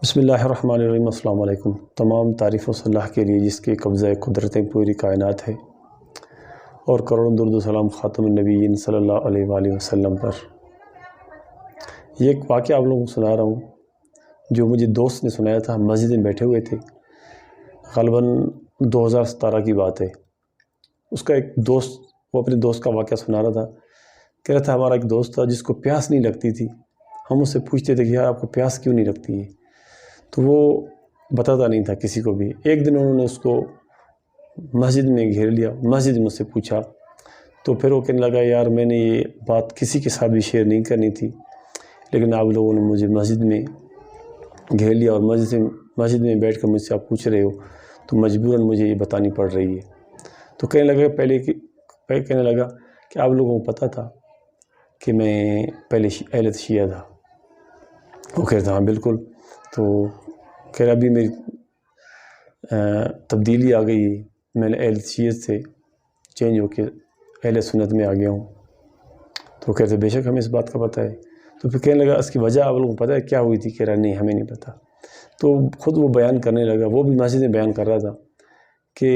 بسم اللہ الرحمن الرحیم۔ السلام علیکم۔ تمام تعریف و صلاح کے لیے جس کے قبضہ قدرتیں پوری کائنات ہے، اور کروڑوں درود و سلام خاتم النبیین صلی اللہ علیہ وآلہ وسلم پر۔ یہ ایک واقعہ آپ لوگوں کو سنا رہا ہوں جو مجھے دوست نے سنایا تھا۔ مسجد میں بیٹھے ہوئے تھے، غالباً 2017 کی بات ہے۔ اس کا ایک دوست، وہ اپنے دوست کا واقعہ سنا رہا تھا، کہہ رہا تھا ہمارا ایک دوست تھا جس کو پیاس نہیں لگتی تھی۔ ہم اس سے پوچھتے تھے کہ یار آپ کو پیاس کیوں نہیں لگتی ہے، تو وہ بتاتا نہیں تھا کسی کو بھی۔ ایک دن انہوں نے اس کو مسجد میں گھیر لیا، مسجد میں اس سے پوچھا، تو پھر وہ کہنے لگا یار میں نے یہ بات کسی کے ساتھ بھی شیئر نہیں کرنی تھی، لیکن آپ لوگوں نے مجھے مسجد میں گھیر لیا اور مسجد میں بیٹھ کر مجھ سے آپ پوچھ رہے ہو، تو مجبوراً مجھے یہ بتانی پڑ رہی ہے۔ تو کہنے لگا کہ آپ لوگوں کو پتہ تھا کہ میں پہلے اہل شیعہ تھا۔ وہ کہتا ہاں بالکل۔ تو کہہ رہا ابھی میری تبدیلی آ گئی ہے، میں نے اہل شیعہ سے چینج ہو کے اہل سنت میں آ گیا ہوں۔ تو کہتے بے شک ہمیں اس بات کا پتہ ہے۔ تو پھر کہنے لگا اس کی وجہ آپ لوگوں کو پتہ ہے کیا ہوئی تھی؟ کہہ رہا نہیں ہمیں نہیں پتہ۔ تو خود وہ بیان کرنے لگا، وہ بھی مسجد میں بیان کر رہا تھا کہ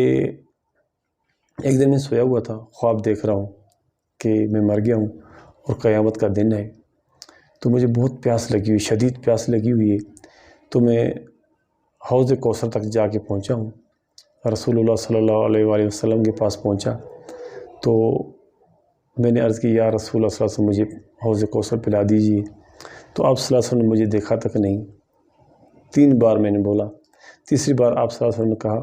ایک دن میں سویا ہوا تھا، خواب دیکھ رہا ہوں کہ میں مر گیا ہوں اور قیامت کا دن ہے، تو مجھے بہت پیاس لگی ہوئی، شدید پیاس لگی ہوئی ہے، تو میں حوض کوثر تک جا کے پہنچا ہوں۔ رسول اللہ صلی اللہ علیہ وآلہ وسلم کے پاس پہنچا تو میں نے عرض کی یا رسول اللہ صلی اللہ علیہ وسلم مجھے حوض کوثر پلا دیجیے۔ تو آپ صلی اللہ علیہ وسلم نے مجھے دیکھا تک نہیں۔ 3 بار میں نے بولا، تیسری بار آپ صلی اللہ علیہ وسلم نے کہا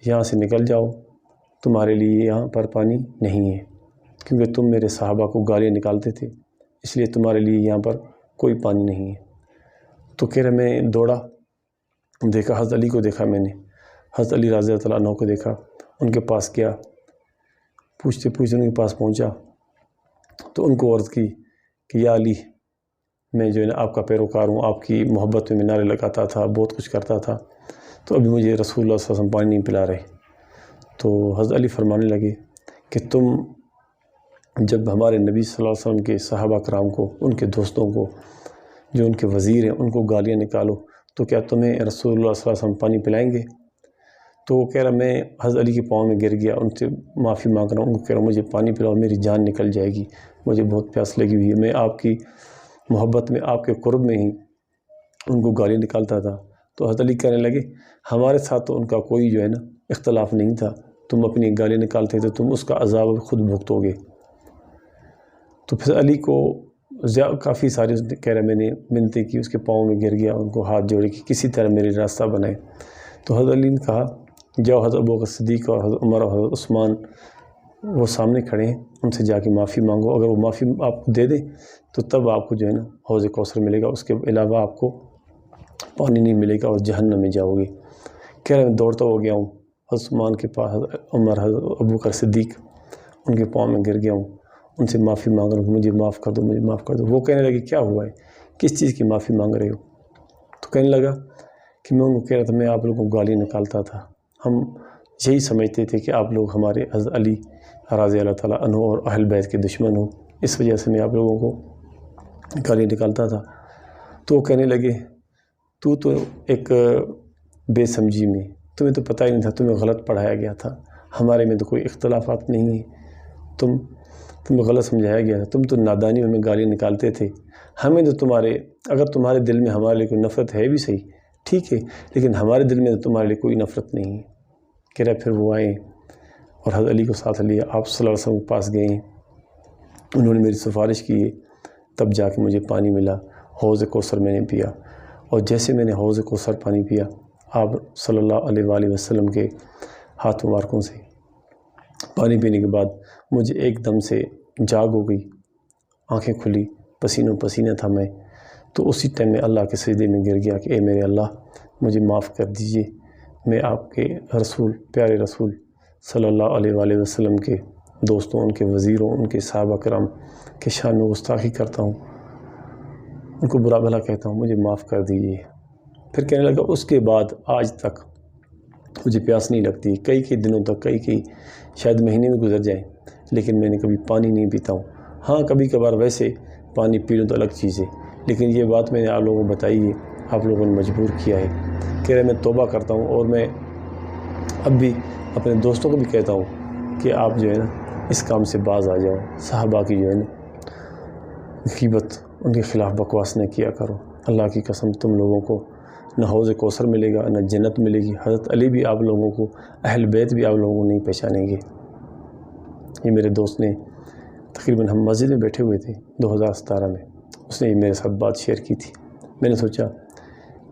یہاں سے نکل جاؤ، تمہارے لیے یہاں پر پانی نہیں ہے، کیونکہ تم میرے صحابہ کو گالیاں نکالتے تھے، اس لیے تمہارے لیے یہاں پر کوئی پانی نہیں ہے۔ تو کہہ رہے میں دوڑا، دیکھا حضرت علی کو، دیکھا میں نے حضرت علی رضی اللہ عنہ کو دیکھا، ان کے پاس گیا، پوچھتے پوچھتے ان کے پاس پہنچا تو ان کو عرض کی کہ یا علی میں جو ہے نا آپ کا پیروکار ہوں، آپ کی محبت میں نعرے لگاتا تھا، بہت کچھ کرتا تھا، تو ابھی مجھے رسول اللہ صلی اللہ علیہ وسلم پانی نہیں پلا رہے۔ تو حضرت علی فرمانے لگے کہ تم جب ہمارے نبی صلی اللہ علیہ وسلم کے صحابہ کرام کو، ان کے دوستوں کو، جو ان کے وزیر ہیں، ان کو گالیاں نکالو، تو کیا تمہیں رسول اللہ صلی اللہ علیہ وسلم پانی پلائیں گے؟ تو وہ کہہ رہا میں حضرت علی کے پاؤں میں گر گیا، ان سے معافی مانگ رہا ہوں، ان کو کہہ رہا ہوں مجھے پانی پلاؤ، میری جان نکل جائے گی، مجھے بہت پیاس لگی ہوئی ہے۔ میں آپ کی محبت میں، آپ کے قرب میں ہی ان کو گالیاں نکالتا تھا۔ تو حضرت علی کہنے لگے ہمارے ساتھ تو ان کا کوئی جو ہے نا اختلاف نہیں تھا، تم اپنی گالیاں نکالتے تھے، تم اس کا عذاب خود بھگتو گے۔ تو پھر علی کو کافی سارے کہہ رہے میں نے منتیں کی، اس کے پاؤں میں گر گیا، ان کو ہاتھ جوڑے کہ کسی طرح میری راستہ بنائے۔ تو حضرت علی نے کہا جاؤ حضرت ابوبکر صدیق اور حضرت عمر اور حضرت عثمان وہ سامنے کھڑے ہیں، ان سے جا کے معافی مانگو، اگر وہ معافی آپ کو دے دیں تو تب آپ کو جو ہے نا حوض کوثر ملے گا، اس کے علاوہ آپ کو پانی نہیں ملے گا اور جہنم میں جاؤ گے۔ کہہ رہے میں دوڑتا ہو گیا ہوں حضرت عثمان کے پاس، حضرت عمر، حضرت ابوبکر صدیق، ان کے پاؤں میں گر گیا ہوں، ان سے معافی مانگ رہا ہوں، مجھے معاف کر دو، مجھے معاف کر دو۔ وہ کہنے لگے کیا ہوا ہے، کس چیز کی معافی مانگ رہے ہو؟ تو کہنے لگا کہ میں ان کو کہہ رہا تھا میں آپ لوگوں کو گالی نکالتا تھا، ہم یہی سمجھتے تھے کہ آپ لوگ ہمارے حضرت علی رضی اللہ تعالیٰ عنہ اور اہل بیت کے دشمن ہو، اس وجہ سے میں آپ لوگوں کو گالی نکالتا تھا۔ تو وہ کہنے لگے تو ایک بے سمجھی میں، تمہیں تو پتہ ہی نہیں تھا، تمہیں غلط پڑھایا گیا تھا، ہمارے میں تو کوئی اختلافات نہیں ہیں، تمہیں غلط سمجھایا گیا تھا، تم تو نادانی میں گالیاں نکالتے تھے، ہمیں تو اگر تمہارے دل میں ہمارے لیے کوئی نفرت ہے بھی صحیح، ٹھیک ہے، لیکن ہمارے دل میں تو تمہارے لیے کوئی نفرت نہیں ہے۔ کہہ رہا پھر وہ آئے اور حضرت علی کو ساتھ لیا، آپ صلی اللہ علیہ وسلم کے پاس گئے، انہوں نے میری سفارش کی، تب جا کے مجھے پانی ملا، حوض کوثر میں نے پیا، اور جیسے میں نے حوض کوثر پانی پیا، آپ صلی اللہ علیہ وآلہ وسلم کے ہاتھ مبارکوں سے پانی پینے کے بعد مجھے ایک دم سے جاگ ہو گئی، آنکھیں کھلی، پسینوں پسینہ تھا میں، تو اسی ٹائم میں اللہ کے سجدے میں گر گیا کہ اے میرے اللہ مجھے معاف کر دیجئے، میں آپ کے رسول، پیارے رسول صلی اللہ علیہ وآلہ وسلم کے دوستوں، ان کے وزیروں، ان کے صحابہ کرام کے شان میں گستاخی کرتا ہوں، ان کو برا بھلا کہتا ہوں، مجھے معاف کر دیجئے۔ پھر کہنے لگا اس کے بعد آج تک مجھے پیاس نہیں لگتی، کئی دنوں تک، شاید مہینے میں گزر جائیں، لیکن میں نے کبھی پانی نہیں پیتا ہوں۔ ہاں کبھی کبھار ویسے پانی پی لوں تو الگ چیز ہے، لیکن یہ بات میں نے آپ لوگوں کو بتائی ہے، آپ لوگوں نے مجبور کیا ہے۔ کہہ رہے میں توبہ کرتا ہوں، اور میں اب بھی اپنے دوستوں کو بھی کہتا ہوں کہ آپ جو ہے نا اس کام سے باز آ جاؤ، صحابہ کی جو ہے نا غیبت، ان کے خلاف بکواس نہ کیا کرو۔ اللہ کی قسم تم لوگوں کو نہ حوض کوثر ملے گا، نہ جنت ملے گی۔ حضرت علی بھی آپ لوگوں کو، اہل بیت بھی آپ لوگوں کو نہیں پہچانیں گے۔ یہ میرے دوست نے تقریباً ہم مسجد میں بیٹھے ہوئے تھے 2017 میں، اس نے میرے ساتھ بات شیئر کی تھی۔ میں نے سوچا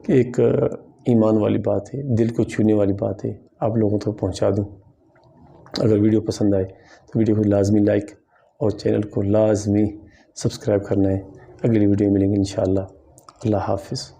کہ ایک ایمان والی بات ہے، دل کو چھونے والی بات ہے، آپ لوگوں تک پہنچا دوں۔ اگر ویڈیو پسند آئے تو ویڈیو کو لازمی لائک اور چینل کو لازمی سبسکرائب کرنا ہے۔ اگلی ویڈیو ملیں گے انشاءاللہ۔ اللہ حافظ۔